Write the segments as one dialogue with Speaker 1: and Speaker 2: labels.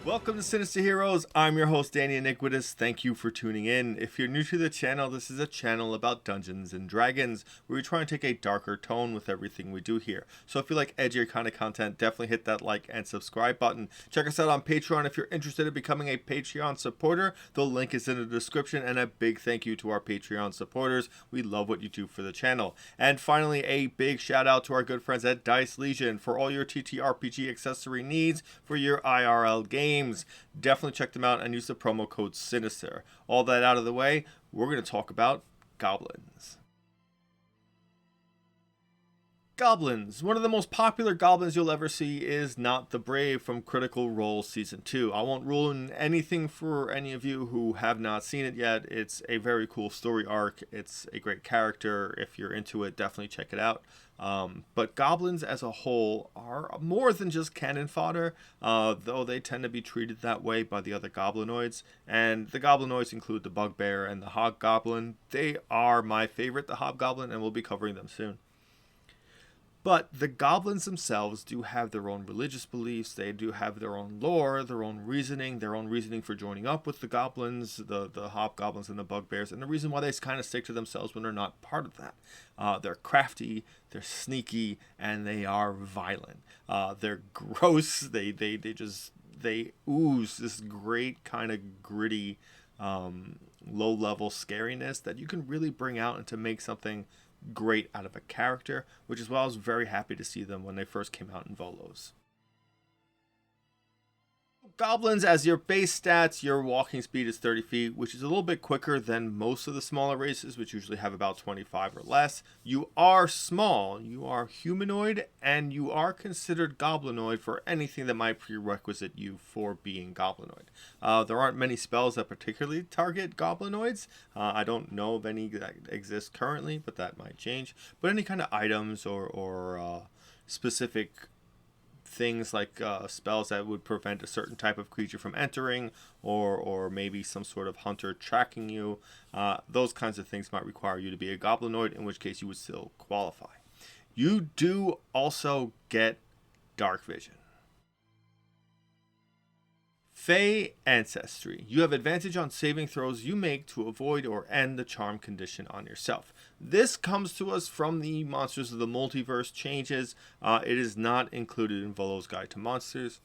Speaker 1: Welcome to Sinister Heroes. I'm your host, Danny Iniquitous. Thank you for tuning in. If you're new to the channel, this is a channel about Dungeons and Dragons, where we try and take a darker tone with everything we do here. So if you like edgier kind of content, definitely hit that like and subscribe button. Check us out on Patreon if you're interested in becoming a Patreon supporter. The link is in the description, and a big thank you to our Patreon supporters. We love what you do for the channel. And finally, a big shout out to our good friends at Dice Legion for all your ttrpg accessory needs for your IRL games. Definitely check them out and use the promo code SINISTER. All that out of the way, we're going to talk about goblins. Goblins. One of the most popular goblins you'll ever see is Nott the Brave from Critical Role Season 2. I won't ruin anything for any of you who have not seen it yet. It's a very cool story arc. It's a great character. If you're into it, definitely check it out. But goblins as a whole are more than just cannon fodder, though they tend to be treated that way by the other goblinoids. And the goblinoids include the bugbear and the hobgoblin. They are my favorite, the hobgoblin, and we'll be covering them soon. But the goblins themselves do have their own religious beliefs. They do have their own lore, their own reasoning for joining up with the goblins, the hobgoblins and the bugbears, and the reason why they kind of stick to themselves when they're not part of that. They're crafty, they're sneaky, and they are violent. They're gross. They ooze this great kind of gritty, low-level scariness that you can really bring out and to make something great out of a character, which is why I was very happy to see them when they first came out in Volos. Goblins, as your base stats, your walking speed is 30 feet, which is a little bit quicker than most of the smaller races, which usually have about 25 or less. You are small, you are humanoid, and you are considered goblinoid for anything that might prerequisite you for being goblinoid. There aren't many spells that particularly target goblinoids. I don't know of any that exist currently, but that might change. But any kind of items or specific things like spells that would prevent a certain type of creature from entering, or maybe some sort of hunter tracking you, those kinds of things might require you to be a goblinoid, in which case you would still qualify. You do also get dark vision. Fey Ancestry. You have advantage on saving throws you make to avoid or end the charm condition on yourself. This comes to us from the Monsters of the Multiverse changes. It is not included in Volo's Guide to Monsters.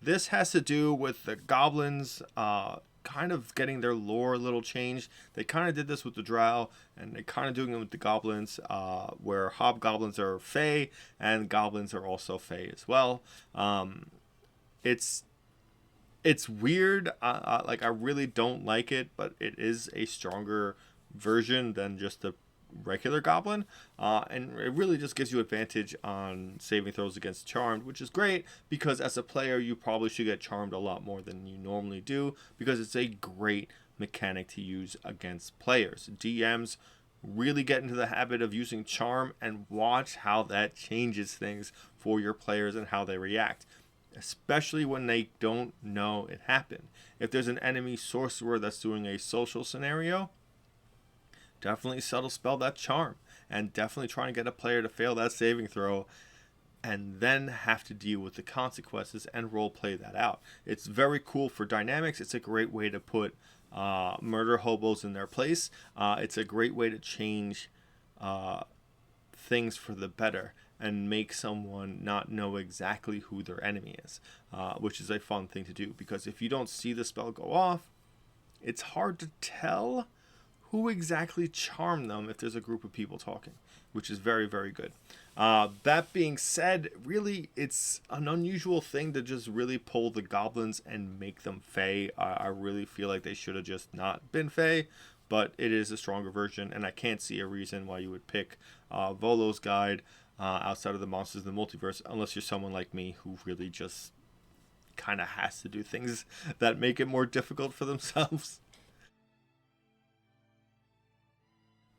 Speaker 1: This has to do with the goblins kind of getting their lore a little changed. They kind of did this with the drow, and they're kind of doing it with the goblins, where hobgoblins are Fey, and goblins are also Fey as well. It's weird. Like, I really don't like it, but it is a stronger version than just the regular goblin, and it really just gives you advantage on saving throws against charmed, which is great, because as a player you probably should get charmed a lot more than you normally do, because it's a great mechanic to use against players. DMs really get into the habit of using charm and watch how that changes things for your players and how they react, especially when they don't know it happened. If there's an enemy sorcerer that's doing a social scenario, definitely subtle spell that charm, and definitely try and get a player to fail that saving throw, and then have to deal with the consequences and role play that out. It's very cool for dynamics. It's a great way to put murder hobos in their place. It's a great way to change things for the better and make someone not know exactly who their enemy is, which is a fun thing to do, because if you don't see the spell go off, it's hard to tell who exactly charmed them if there's a group of people talking, which is very, very good. That being said, really, it's an unusual thing to just really pull the goblins and make them Fey. I really feel like they should have just not been Fey, but it is a stronger version, and I can't see a reason why you would pick Volo's Guide outside of the Monsters of the Multiverse, unless you're someone like me who really just kind of has to do things that make it more difficult for themselves.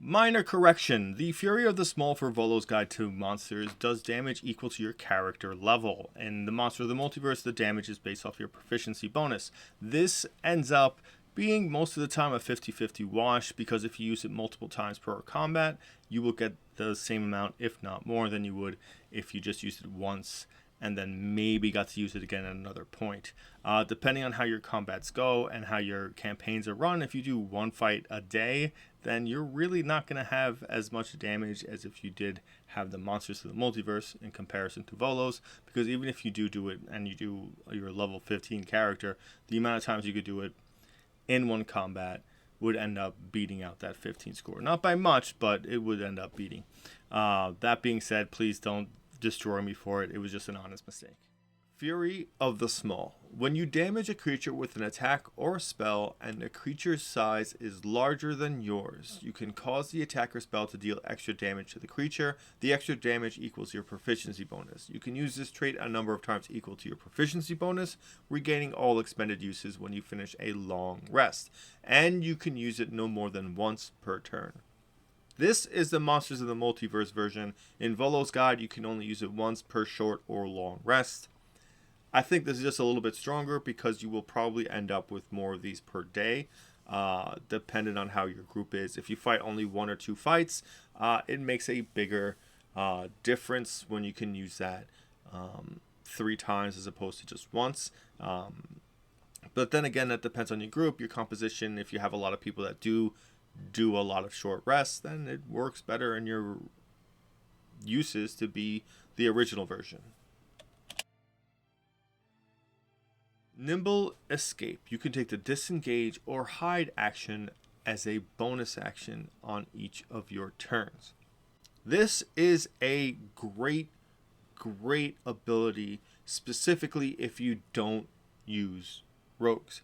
Speaker 1: Minor correction. The Fury of the Small for Volo's Guide to Monsters does damage equal to your character level. In the Monster of the Multiverse, the damage is based off your proficiency bonus. This ends up being most of the time a 50-50 wash, because if you use it multiple times per combat, you will get the same amount, if not more, than you would if you just used it once and then maybe got to use it again at another point. Depending on how your combats go and how your campaigns are run, if you do one fight a day, then you're really not going to have as much damage as if you did have the monsters of the multiverse in comparison to Volos, because even if you do it and you do your level 15 character, the amount of times you could do it in one combat would end up beating out that 15 score. Not by much, but it would end up beating. That being said, please don't destroy me for it. It was just an honest mistake. Fury of the Small. When you damage a creature with an attack or a spell and the creature's size is larger than yours, you can cause the attack or spell to deal extra damage to the creature. The extra damage equals your proficiency bonus. You can use this trait a number of times equal to your proficiency bonus, regaining all expended uses when you finish a long rest. And you can use it no more than once per turn. This is the Monsters of the Multiverse version. In Volo's Guide, you can only use it once per short or long rest. I think this is just a little bit stronger because you will probably end up with more of these per day, depending on how your group is. If you fight only 1 or 2 fights, it makes a bigger difference when you can use that 3 times as opposed to just once. But then again, that depends on your group, your composition. If you have a lot of people that do a lot of short rests, then it works better in your uses to be the original version. Nimble Escape. You can take the disengage or hide action as a bonus action on each of your turns. This is a great ability, specifically if you don't use rogues.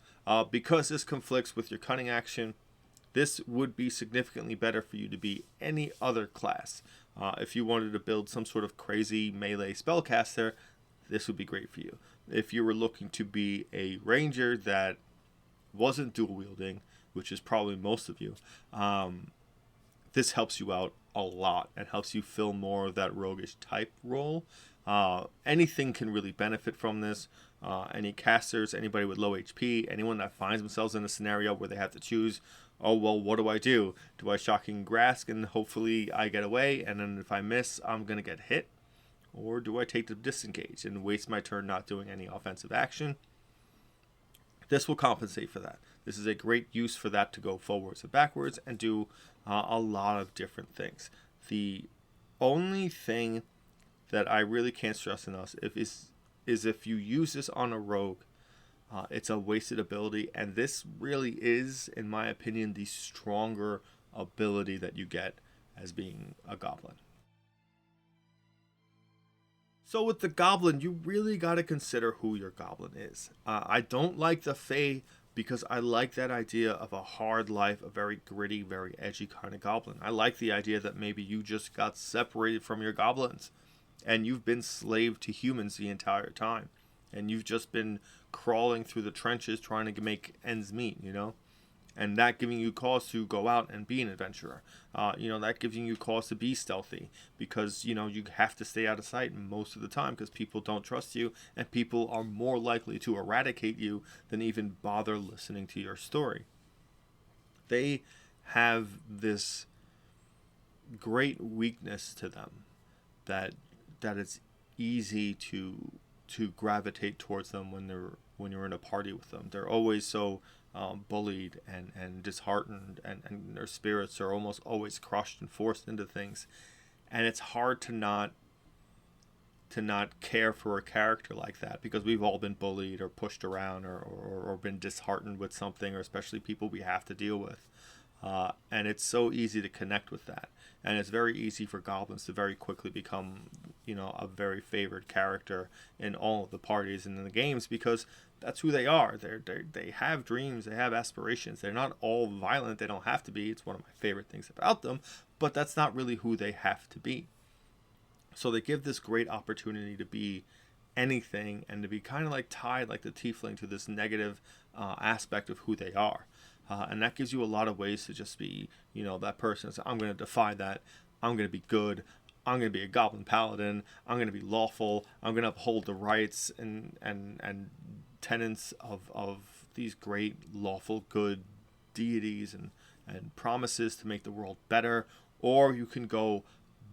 Speaker 1: Because this conflicts with your cunning action, this would be significantly better for you to be any other class. If you wanted to build some sort of crazy melee spellcaster, this would be great for you. If you were looking to be a ranger that wasn't dual wielding, which is probably most of you, this helps you out a lot and helps you fill more of that roguish type role. Anything can really benefit from this. Any casters, anybody with low HP, anyone that finds themselves in a scenario where they have to choose, oh, well, what do I do? Do I shocking grasp and hopefully I get away, and then if I miss, I'm going to get hit? Or do I take the disengage and waste my turn not doing any offensive action? This will compensate for that. This is a great use for that to go forwards and backwards and do a lot of different things. The only thing that I really can't stress enough is if you use this on a rogue, it's a wasted ability, and this really is, in my opinion, the stronger ability that you get as being a goblin. So with the goblin, you really got to consider who your goblin is. I don't like the Fae because I like that idea of a hard life, a very gritty, very edgy kind of goblin. I like the idea that maybe you just got separated from your goblins and you've been slave to humans the entire time. And you've just been crawling through the trenches trying to make ends meet, you know? And that giving you cause to go out and be an adventurer. That giving you cause to be stealthy because, you have to stay out of sight most of the time because people don't trust you and people are more likely to eradicate you than even bother listening to your story. They have this great weakness to them that it's easy to gravitate towards them when you're in a party with them. They're always so bullied and disheartened, and their spirits are almost always crushed and forced into things, and it's hard to not care for a character like that because we've all been bullied or pushed around or been disheartened with something, or especially people we have to deal with, and it's so easy to connect with that, and it's very easy for goblins to very quickly become a very favored character in all of the parties and in the games because that's who they are. They have dreams, they have aspirations. They're not all violent. They don't have to be. It's one of my favorite things about them, but that's not really who they have to be. So they give this great opportunity to be anything and to be kind of like tied like the tiefling to this negative aspect of who they are. And that gives you a lot of ways to just be, that person says, I'm going to defy that. I'm going to be good. I'm going to be a goblin paladin. I'm going to be lawful. I'm going to uphold the rights and tenets of these great lawful good deities and promises to make the world better. Or you can go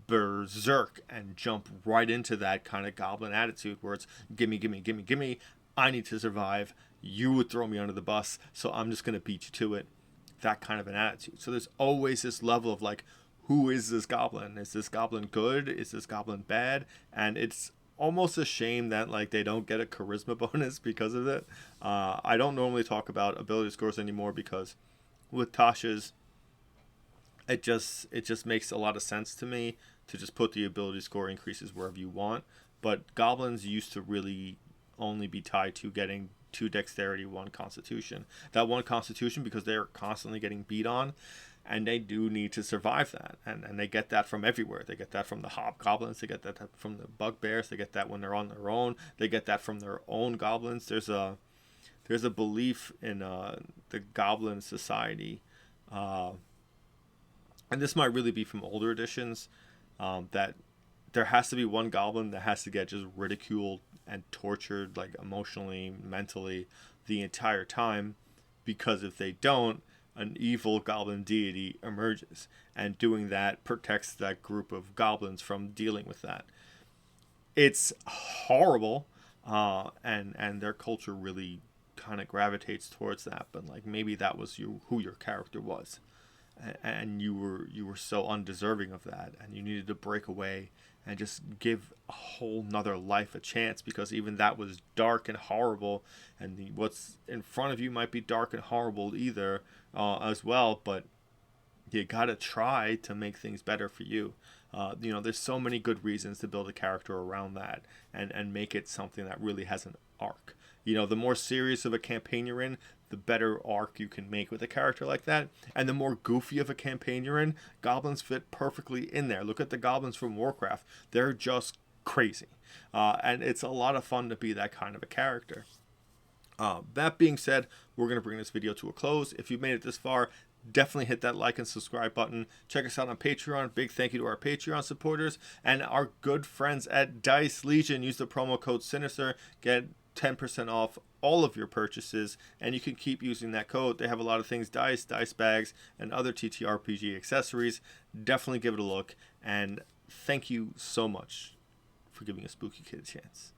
Speaker 1: berserk and jump right into that kind of goblin attitude where it's gimme, gimme, gimme, gimme. I need to survive. You would throw me under the bus, so I'm just going to beat you to it. That kind of an attitude. So there's always this level of like, who is this goblin? Is this goblin good? Is this goblin bad? And it's almost a shame that like they don't get a charisma bonus because of it. I don't normally talk about ability scores anymore because with Tashas, it just makes a lot of sense to me to just put the ability score increases wherever you want. But goblins used to really only be tied to getting 2 dexterity, 1 constitution. That 1 constitution because they're constantly getting beat on, and they do need to survive that. And they get that from everywhere. They get that from the hobgoblins. They get that from the bugbears. They get that when they're on their own. They get that from their own goblins. There's a belief in the goblin society, and this might really be from older editions, that there has to be one goblin that has to get just ridiculed and tortured, like emotionally, mentally, the entire time, because if they don't, an evil goblin deity emerges, and doing that protects that group of goblins from dealing with that. It's horrible, and their culture really kind of gravitates towards that. But like maybe that was who your character was, and you were so undeserving of that, and you needed to break away and just give a whole nother life a chance, because even that was dark and horrible, and what's in front of you might be dark and horrible either, as well, but you gotta try to make things better for you. There's so many good reasons to build a character around that and make it something that really has an arc. The more serious of a campaign you're in, the better arc you can make with a character like that. And the more goofy of a campaign you're in, goblins fit perfectly in there. Look at the goblins from Warcraft. They're just crazy. And it's a lot of fun to be that kind of a character. That being said, we're going to bring this video to a close. If you made it this far, definitely hit that like and subscribe button. Check us out on Patreon. Big thank you to our Patreon supporters and our good friends at Dice Legion. Use the promo code Sinister. Get 10% off all of your purchases, and you can keep using that code. They have a lot of things, dice bags, and other ttrpg accessories. Definitely give it a look, and thank you so much for giving a spooky kid a chance.